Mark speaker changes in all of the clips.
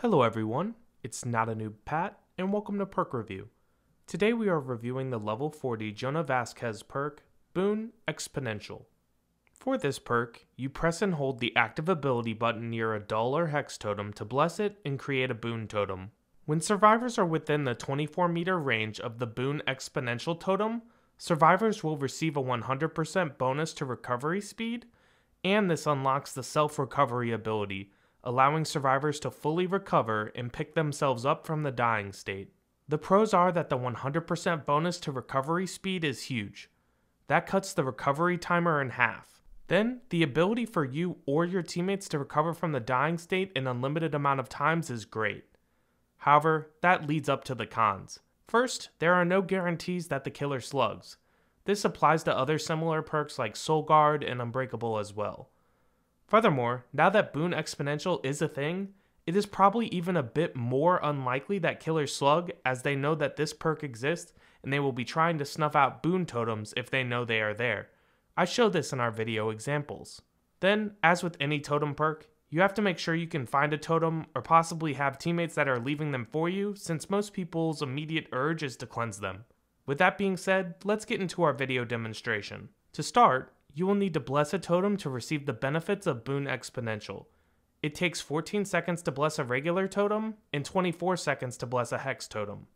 Speaker 1: Hello everyone, it's NotaNoobPat, and welcome to Perk Review. Today we are reviewing the level 40 Jonah Vasquez perk, Boon, Exponential. For this perk, you press and hold the active ability button near a doll or hex totem to bless it and create a Boon totem. When survivors are within the 24-meter range of the Boon Exponential totem, survivors will receive a 100% bonus to recovery speed, and this unlocks the self-recovery ability, allowing survivors to fully recover and pick themselves up from the dying state. The pros are that the 100% bonus to recovery speed is huge. That cuts the recovery timer in half. Then, the ability for you or your teammates to recover from the dying state an unlimited amount of times is great. However, that leads up to the cons. First, there are no guarantees that the killer slugs. This applies to other similar perks like Soul Guard and Unbreakable as well. Furthermore, now that Boon Exponential is a thing, it is probably even a bit more unlikely that killers slug, as they know that this perk exists and they will be trying to snuff out Boon totems if they know they are there. I show this in our video examples. Then, as with any totem perk, you have to make sure you can find a totem or possibly have teammates that are leaving them for you, since most people's immediate urge is to cleanse them. With that being said, let's get into our video demonstration. To start, you will need to bless a totem to receive the benefits of Boon Exponential. It takes 14 seconds to bless a regular totem and 24 seconds to bless a hex totem.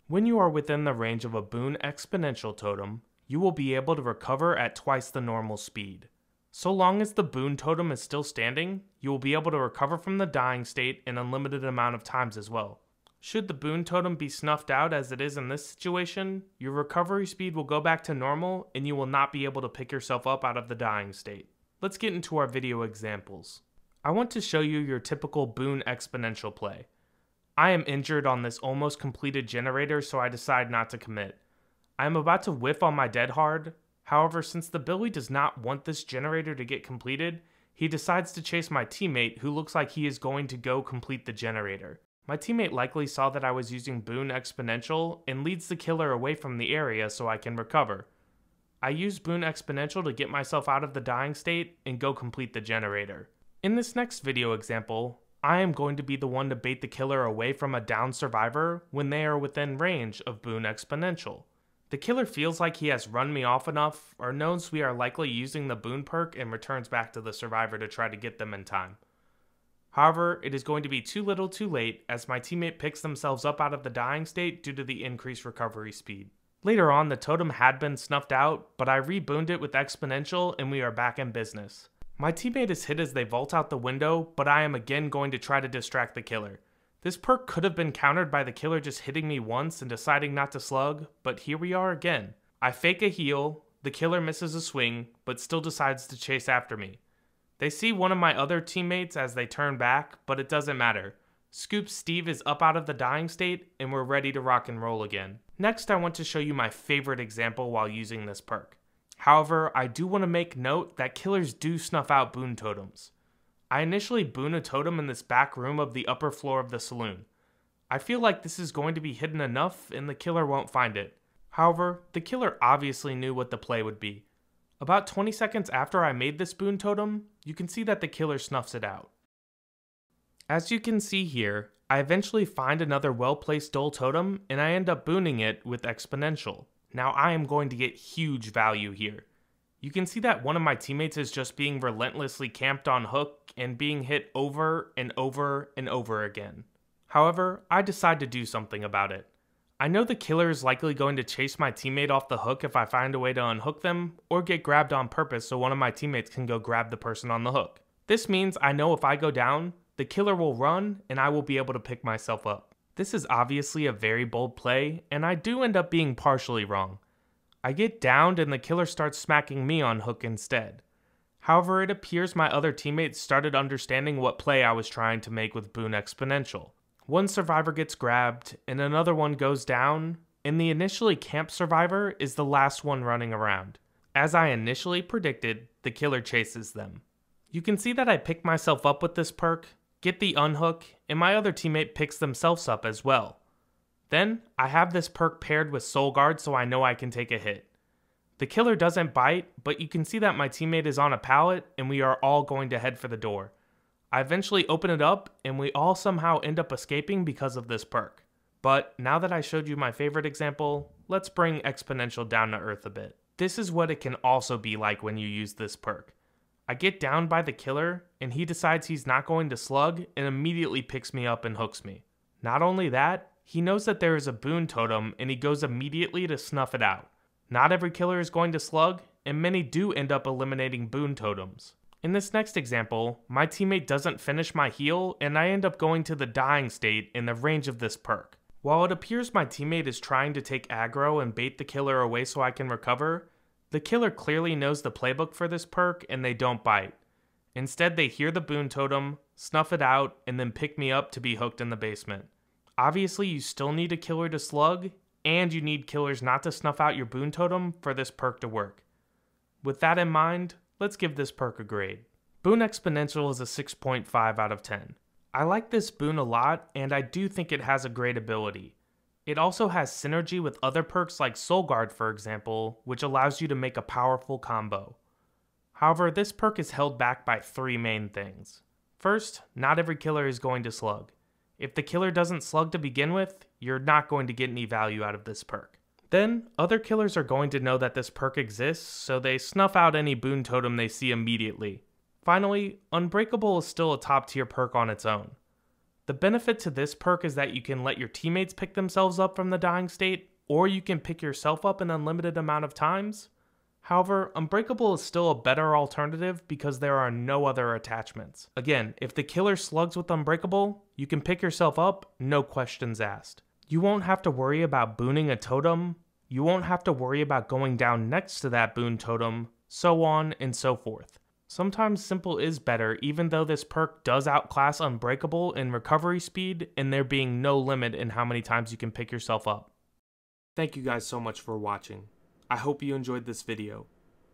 Speaker 1: When you are within the range of a Boon Exponential totem, you will be able to recover at twice the normal speed. So long as the Boon totem is still standing, you will be able to recover from the dying state an unlimited amount of times as well. Should the Boon totem be snuffed out as it is in this situation, your recovery speed will go back to normal and you will not be able to pick yourself up out of the dying state. Let's get into our video examples. I want to show you your typical Boon Exponential play. I am injured on this almost completed generator, so I decide not to commit. I am about to whiff on my dead hard. However, since the Billy does not want this generator to get completed, he decides to chase my teammate, who looks like he is going to go complete the generator. My teammate likely saw that I was using Boon Exponential and leads the killer away from the area so I can recover. I use Boon Exponential to get myself out of the dying state and go complete the generator. In this next video example, I am going to be the one to bait the killer away from a downed survivor when they are within range of Boon Exponential. The killer feels like he has run me off enough or knows we are likely using the Boon perk and returns back to the survivor to try to get them in time. However, it is going to be too little too late as my teammate picks themselves up out of the dying state due to the increased recovery speed. Later on, the totem had been snuffed out, but I re-booned it with Exponential and we are back in business. My teammate is hit as they vault out the window, but I am again going to try to distract the killer. This perk could have been countered by the killer just hitting me once and deciding not to slug, but here we are again. I fake a heal, the killer misses a swing, but still decides to chase after me. They see one of my other teammates as they turn back, but it doesn't matter. Scoop Steve is up out of the dying state, and we're ready to rock and roll again. Next, I want to show you my favorite example while using this perk. However, I do want to make note that killers do snuff out Boon totems. I initially boon a totem in this back room of the upper floor of the saloon. I feel like this is going to be hidden enough and the killer won't find it. However, the killer obviously knew what the play would be. About 20 seconds after I made this Boon totem, you can see that the killer snuffs it out. As you can see here, I eventually find another well-placed dull totem and I end up booning it with Exponential. Now I am going to get huge value here. You can see that one of my teammates is just being relentlessly camped on hook and being hit over and over and over again. However, I decide to do something about it. I know the killer is likely going to chase my teammate off the hook if I find a way to unhook them, or get grabbed on purpose so one of my teammates can go grab the person on the hook. This means I know if I go down, the killer will run and I will be able to pick myself up. This is obviously a very bold play, and I do end up being partially wrong. I get downed and the killer starts smacking me on hook instead. However, it appears my other teammates started understanding what play I was trying to make with Boon Exponential. One survivor gets grabbed, and another one goes down, and the initially camped survivor is the last one running around. As I initially predicted, the killer chases them. You can see that I pick myself up with this perk, get the unhook, and my other teammate picks themselves up as well. Then, I have this perk paired with Soul Guard so I know I can take a hit. The killer doesn't bite, but you can see that my teammate is on a pallet and we are all going to head for the door. I eventually open it up and we all somehow end up escaping because of this perk. But now that I showed you my favorite example, let's bring Exponential down to earth a bit. This is what it can also be like when you use this perk. I get down by the killer and he decides he's not going to slug and immediately picks me up and hooks me. Not only that, he knows that there is a Boon totem and he goes immediately to snuff it out. Not every killer is going to slug, and many do end up eliminating Boon totems. In this next example, my teammate doesn't finish my heal and I end up going to the dying state in the range of this perk. While it appears my teammate is trying to take aggro and bait the killer away so I can recover, the killer clearly knows the playbook for this perk and they don't bite. Instead, they hear the Boon totem, snuff it out, and then pick me up to be hooked in the basement. Obviously, you still need a killer to slug, and you need killers not to snuff out your Boon totem for this perk to work. With that in mind, let's give this perk a grade. Boon Exponential is a 6.5 out of 10. I like this boon a lot, and I do think it has a great ability. It also has synergy with other perks like Soul Guard, for example, which allows you to make a powerful combo. However, this perk is held back by three main things. First, not every killer is going to slug. If the killer doesn't slug to begin with, you're not going to get any value out of this perk. Then, other killers are going to know that this perk exists, so they snuff out any Boon totem they see immediately. Finally, Unbreakable is still a top tier perk on its own. The benefit to this perk is that you can let your teammates pick themselves up from the dying state, or you can pick yourself up an unlimited amount of times. However, Unbreakable is still a better alternative because there are no other attachments. Again, if the killer slugs with Unbreakable, you can pick yourself up, no questions asked. You won't have to worry about booning a totem, you won't have to worry about going down next to that Boon totem, so on and so forth. Sometimes simple is better, even though this perk does outclass Unbreakable in recovery speed and there being no limit in how many times you can pick yourself up. Thank you guys so much for watching. I hope you enjoyed this video.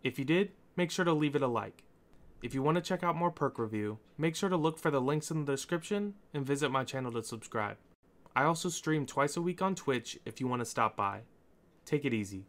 Speaker 1: If you did, make sure to leave it a like. If you want to check out more perk review, make sure to look for the links in the description and visit my channel to subscribe. I also stream twice a week on Twitch if you want to stop by. Take it easy.